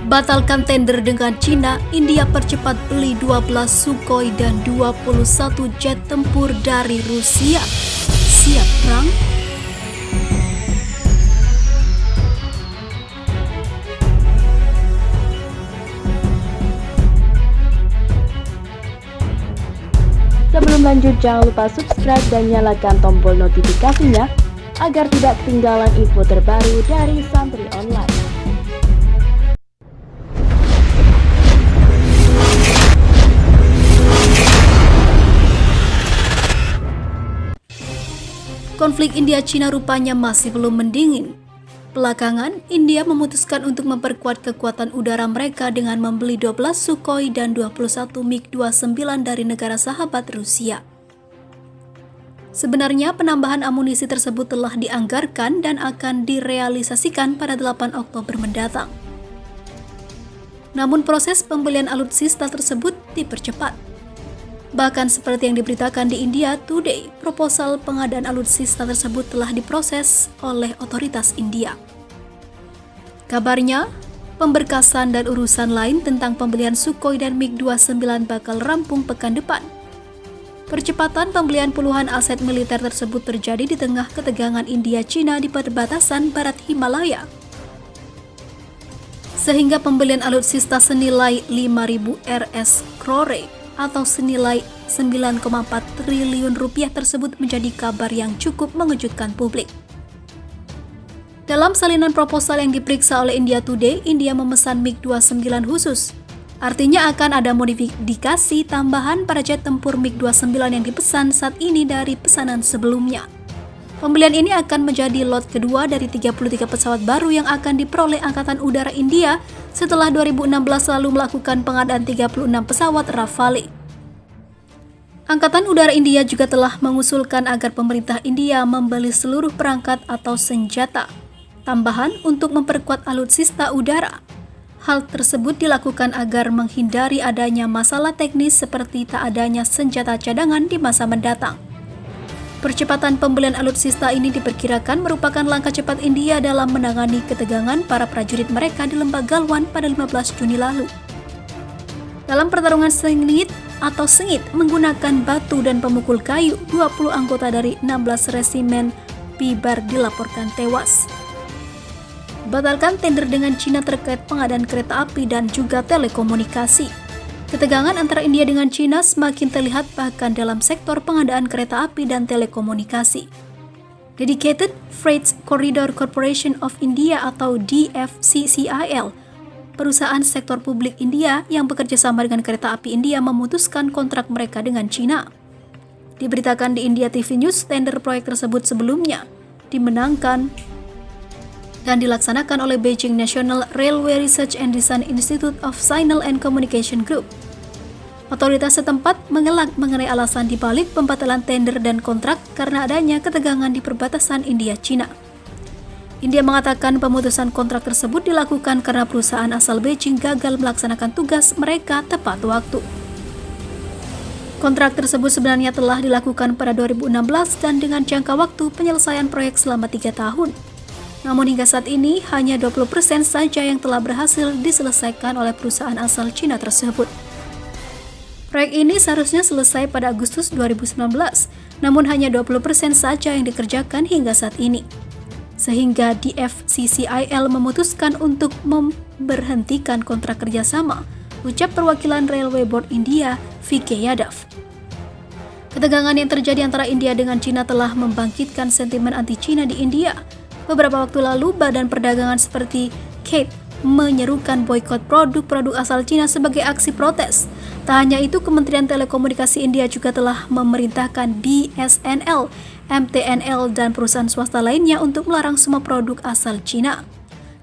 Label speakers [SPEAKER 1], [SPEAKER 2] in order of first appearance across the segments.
[SPEAKER 1] Batalkan tender dengan Cina, India percepat beli 12 Sukhoi dan 21 jet tempur dari Rusia. Siap perang?
[SPEAKER 2] Sebelum lanjut, jangan lupa subscribe dan nyalakan tombol notifikasinya agar tidak ketinggalan info terbaru dari Santri Online.
[SPEAKER 1] Konflik India-Cina rupanya masih belum mendingin. Belakangan, India memutuskan untuk memperkuat kekuatan udara mereka dengan membeli 12 Sukhoi dan 21 MiG-29 dari negara sahabat Rusia. Sebenarnya penambahan amunisi tersebut telah dianggarkan dan akan direalisasikan pada 8 Oktober mendatang. Namun proses pembelian alutsista tersebut dipercepat. Bahkan seperti yang diberitakan di India Today, proposal pengadaan alutsista tersebut telah diproses oleh otoritas India. Kabarnya, pemberkasan dan urusan lain tentang pembelian Sukhoi dan MiG-29 bakal rampung pekan depan. Percepatan pembelian puluhan aset militer tersebut terjadi di tengah ketegangan India-Cina di perbatasan Barat Himalaya. Sehingga pembelian alutsista senilai 5.000 RS Crore atau senilai 9,4 triliun rupiah tersebut menjadi kabar yang cukup mengejutkan publik. Dalam salinan proposal yang diperiksa oleh India Today, India memesan MiG-29 khusus. Artinya akan ada modifikasi tambahan pada jet tempur MiG-29 yang dipesan saat ini dari pesanan sebelumnya. Pembelian ini akan menjadi lot kedua dari 33 pesawat baru yang akan diperoleh Angkatan Udara India setelah 2016 lalu melakukan pengadaan 36 pesawat Rafale. Angkatan Udara India juga telah mengusulkan agar pemerintah India membeli seluruh perangkat atau senjata tambahan untuk memperkuat alutsista udara. Hal tersebut dilakukan agar menghindari adanya masalah teknis seperti tak adanya senjata cadangan di masa mendatang. Percepatan pembelian alutsista ini diperkirakan merupakan langkah cepat India dalam menangani ketegangan para prajurit mereka di Lembah Galwan pada 15 Juni lalu. Dalam pertarungan sengit menggunakan batu dan pemukul kayu, 20 anggota dari 16 resimen Pibar dilaporkan tewas. Batalkan tender dengan Cina terkait pengadaan kereta api dan juga telekomunikasi. Ketegangan antara India dengan Cina semakin terlihat bahkan dalam sektor pengadaan kereta api dan telekomunikasi. Dedicated Freight Corridor Corporation of India atau DFCCIL, perusahaan sektor publik India yang bekerja sama dengan kereta api India memutuskan kontrak mereka dengan Cina. Diberitakan di India TV News, tender proyek tersebut sebelumnya dimenangkan dan dilaksanakan oleh Beijing National Railway Research and Design Institute of Signal and Communication Group. Otoritas setempat mengelak mengenai alasan dibalik pembatalan tender dan kontrak karena adanya ketegangan di perbatasan India-Cina. India mengatakan pemutusan kontrak tersebut dilakukan karena perusahaan asal Beijing gagal melaksanakan tugas mereka tepat waktu. Kontrak tersebut sebenarnya telah dilakukan pada 2016 dan dengan jangka waktu penyelesaian proyek selama 3 tahun. Namun hingga saat ini hanya 20% saja yang telah berhasil diselesaikan oleh perusahaan asal Cina tersebut. Proyek ini seharusnya selesai pada Agustus 2019, namun hanya 20% saja yang dikerjakan hingga saat ini. Sehingga DFCCIL memutuskan untuk memberhentikan kontrak kerjasama, ucap perwakilan Railway Board India, VK Yadav. Ketegangan yang terjadi antara India dengan Cina telah membangkitkan sentimen anti-Cina di India. Beberapa waktu lalu, badan perdagangan seperti CAPE menyerukan boikot produk-produk asal Cina sebagai aksi protes. Tak hanya itu, Kementerian Telekomunikasi India juga telah memerintahkan BSNL, MTNL, dan perusahaan swasta lainnya untuk melarang semua produk asal Cina.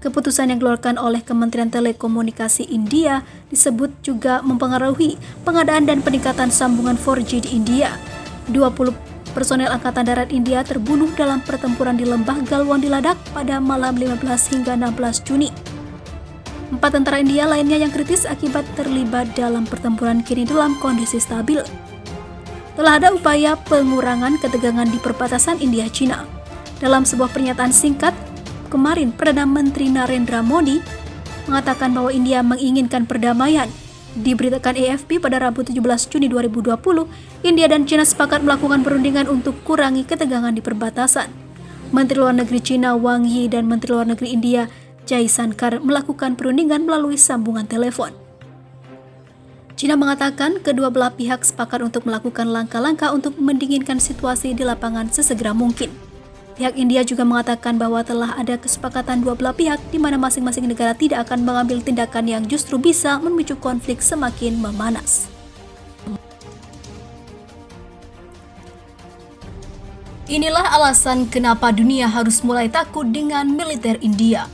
[SPEAKER 1] Keputusan yang dikeluarkan oleh Kementerian Telekomunikasi India disebut juga mempengaruhi pengadaan dan peningkatan sambungan 4G di India. 20 personel Angkatan Darat India terbunuh dalam pertempuran di Lembah Galwan di Ladakh pada malam 15 hingga 16 Juni. 4 tentara India lainnya yang kritis akibat terlibat dalam pertempuran kini dalam kondisi stabil. Telah ada upaya pengurangan ketegangan di perbatasan India-Cina. Dalam sebuah pernyataan singkat, kemarin Perdana Menteri Narendra Modi mengatakan bahwa India menginginkan perdamaian. Diberitakan AFP pada Rabu 17 Juni 2020, India dan China sepakat melakukan perundingan untuk kurangi ketegangan di perbatasan. Menteri Luar Negeri China Wang Yi dan Menteri Luar Negeri India Jai Shankar melakukan perundingan melalui sambungan telepon. China mengatakan kedua belah pihak sepakat untuk melakukan langkah-langkah untuk mendinginkan situasi di lapangan sesegera mungkin. Pihak India juga mengatakan bahwa telah ada kesepakatan dua belah pihak di mana masing-masing negara tidak akan mengambil tindakan yang justru bisa memicu konflik semakin memanas. Inilah alasan kenapa dunia harus mulai takut dengan militer India.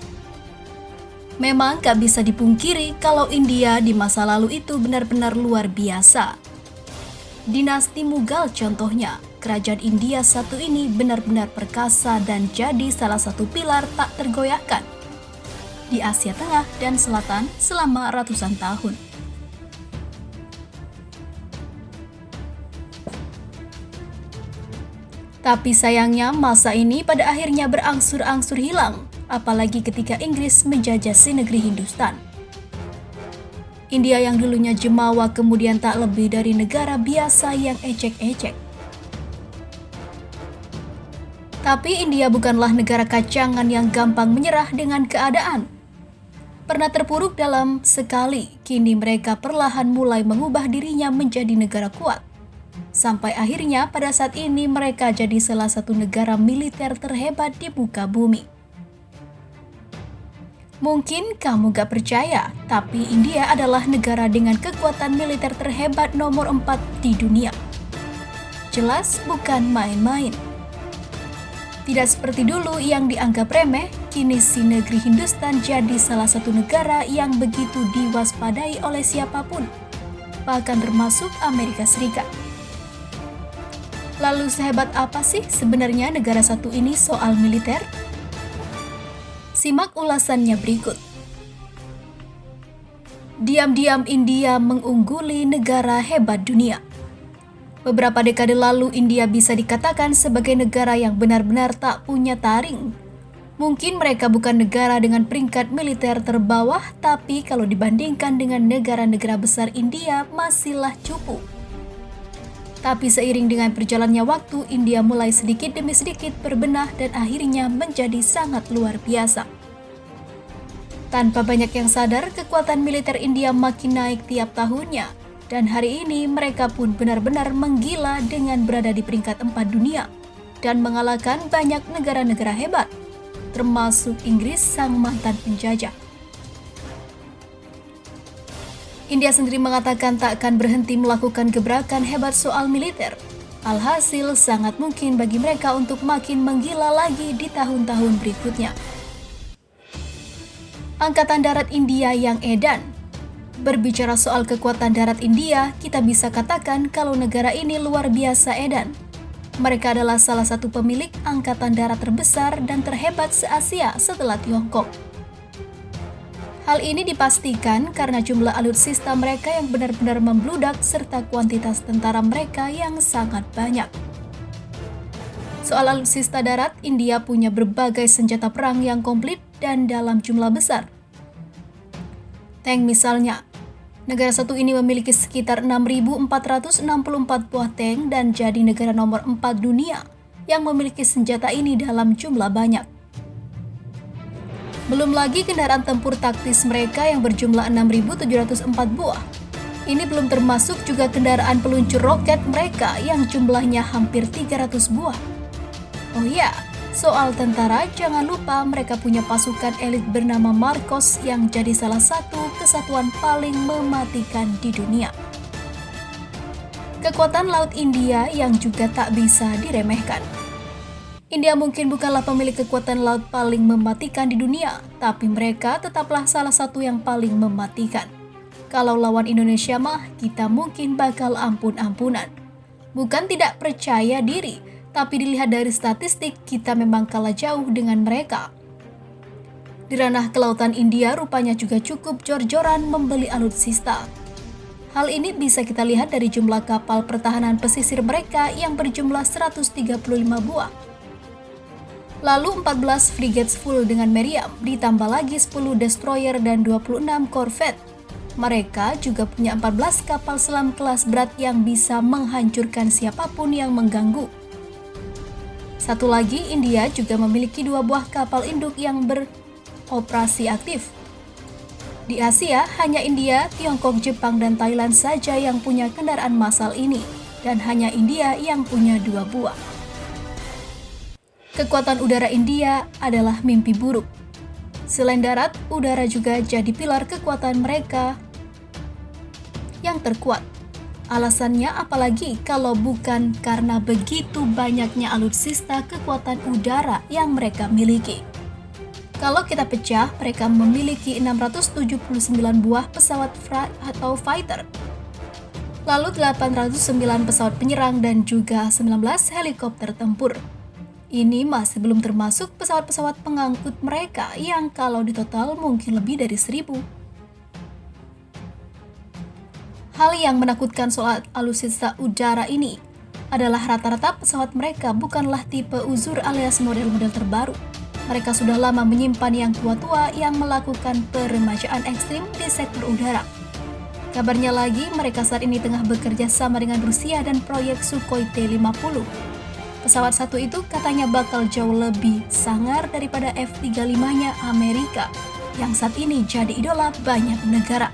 [SPEAKER 1] Memang gak bisa dipungkiri kalau India di masa lalu itu benar-benar luar biasa. Dinasti Mughal contohnya, kerajaan India satu ini benar-benar perkasa dan jadi salah satu pilar tak tergoyahkan di Asia Tengah dan Selatan selama ratusan tahun. Tapi sayangnya masa ini pada akhirnya berangsur-angsur hilang. Apalagi ketika Inggris menjajah negeri Hindustan. India yang dulunya jemawa kemudian tak lebih dari negara biasa yang ecek-ecek. Tapi India bukanlah negara kacangan yang gampang menyerah dengan keadaan. Pernah terpuruk dalam sekali, kini mereka perlahan mulai mengubah dirinya menjadi negara kuat. Sampai akhirnya pada saat ini mereka jadi salah satu negara militer terhebat di muka bumi. Mungkin kamu gak percaya, tapi India adalah negara dengan kekuatan militer terhebat nomor 4 di dunia. Jelas bukan main-main. Tidak seperti dulu yang dianggap remeh, kini si negeri Hindustan jadi salah satu negara yang begitu diwaspadai oleh siapapun, bahkan termasuk Amerika Serikat. Lalu sehebat apa sih sebenarnya negara satu ini soal militer? Simak ulasannya berikut. Diam-diam India mengungguli negara hebat dunia. Beberapa dekade lalu India bisa dikatakan sebagai negara yang benar-benar tak punya taring. Mungkin mereka bukan negara dengan peringkat militer terbawah, tapi kalau dibandingkan dengan negara-negara besar India masihlah cupu. Tapi seiring dengan berjalannya waktu, India mulai sedikit demi sedikit berbenah dan akhirnya menjadi sangat luar biasa. Tanpa banyak yang sadar, kekuatan militer India makin naik tiap tahunnya. Dan hari ini mereka pun benar-benar menggila dengan berada di peringkat 4 dunia dan mengalahkan banyak negara-negara hebat, termasuk Inggris sang mantan penjajah. India sendiri mengatakan tak akan berhenti melakukan gebrakan hebat soal militer. Alhasil sangat mungkin bagi mereka untuk makin menggila lagi di tahun-tahun berikutnya. Angkatan Darat India yang edan. Berbicara soal kekuatan darat India, kita bisa katakan kalau negara ini luar biasa edan. Mereka adalah salah satu pemilik angkatan darat terbesar dan terhebat se-Asia setelah Tiongkok. Hal ini dipastikan karena jumlah alutsista mereka yang benar-benar membludak serta kuantitas tentara mereka yang sangat banyak. Soal alutsista darat, India punya berbagai senjata perang yang komplit dan dalam jumlah besar. Tank misalnya, negara satu ini memiliki sekitar 6.464 buah tank dan jadi negara nomor 4 dunia yang memiliki senjata ini dalam jumlah banyak. Belum lagi kendaraan tempur taktis mereka yang berjumlah 6.704 buah. Ini belum termasuk juga kendaraan peluncur roket mereka yang jumlahnya hampir 300 buah. Oh ya, soal tentara jangan lupa mereka punya pasukan elit bernama Marcos yang jadi salah satu kesatuan paling mematikan di dunia. Kekuatan Laut India yang juga tak bisa diremehkan. India mungkin bukanlah pemilik kekuatan laut paling mematikan di dunia, tapi mereka tetaplah salah satu yang paling mematikan. Kalau lawan Indonesia mah, kita mungkin bakal ampun-ampunan. Bukan tidak percaya diri, tapi dilihat dari statistik, kita memang kalah jauh dengan mereka. Di ranah kelautan India rupanya juga cukup jor-joran membeli alutsista. Hal ini bisa kita lihat dari jumlah kapal pertahanan pesisir mereka yang berjumlah 135 buah. Lalu 14 frigates full dengan meriam, ditambah lagi 10 destroyer dan 26 corvette. Mereka juga punya 14 kapal selam kelas berat yang bisa menghancurkan siapapun yang mengganggu. Satu lagi, India juga memiliki 2 buah kapal induk yang beroperasi aktif. Di Asia, hanya India, Tiongkok, Jepang, dan Thailand saja yang punya kendaraan massal ini, dan hanya India yang punya 2 buah. Kekuatan udara India adalah mimpi buruk. Selain darat, udara juga jadi pilar kekuatan mereka yang terkuat. Alasannya apalagi kalau bukan karena begitu banyaknya alutsista kekuatan udara yang mereka miliki. Kalau kita pecah, mereka memiliki 679 buah pesawat atau fighter, lalu 809 pesawat penyerang dan juga 19 helikopter tempur. Ini masih belum termasuk pesawat-pesawat pengangkut mereka yang kalau ditotal mungkin lebih dari 1.000. Hal yang menakutkan soal alutsista udara ini adalah rata-rata pesawat mereka bukanlah tipe uzur alias model-model terbaru. Mereka sudah lama menyimpan yang tua-tua yang melakukan peremajaan ekstrim di sektor udara. Kabarnya lagi, mereka saat ini tengah bekerja sama dengan Rusia dan proyek Sukhoi T-50. Pesawat satu itu katanya bakal jauh lebih sangar daripada F-35-nya Amerika, yang saat ini jadi idola banyak negara.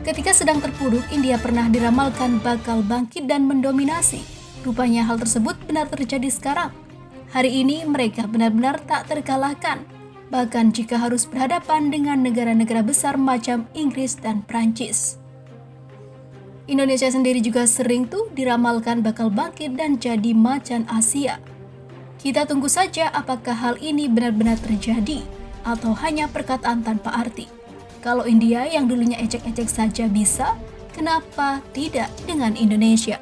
[SPEAKER 1] Ketika sedang terpuruk, India pernah diramalkan bakal bangkit dan mendominasi. Rupanya hal tersebut benar terjadi sekarang. Hari ini mereka benar-benar tak terkalahkan, bahkan jika harus berhadapan dengan negara-negara besar macam Inggris dan Prancis. Indonesia sendiri juga sering tuh diramalkan bakal bangkit dan jadi macan Asia. Kita tunggu saja apakah hal ini benar-benar terjadi atau hanya perkataan tanpa arti. Kalau India yang dulunya ecek-ecek saja bisa, kenapa tidak dengan Indonesia?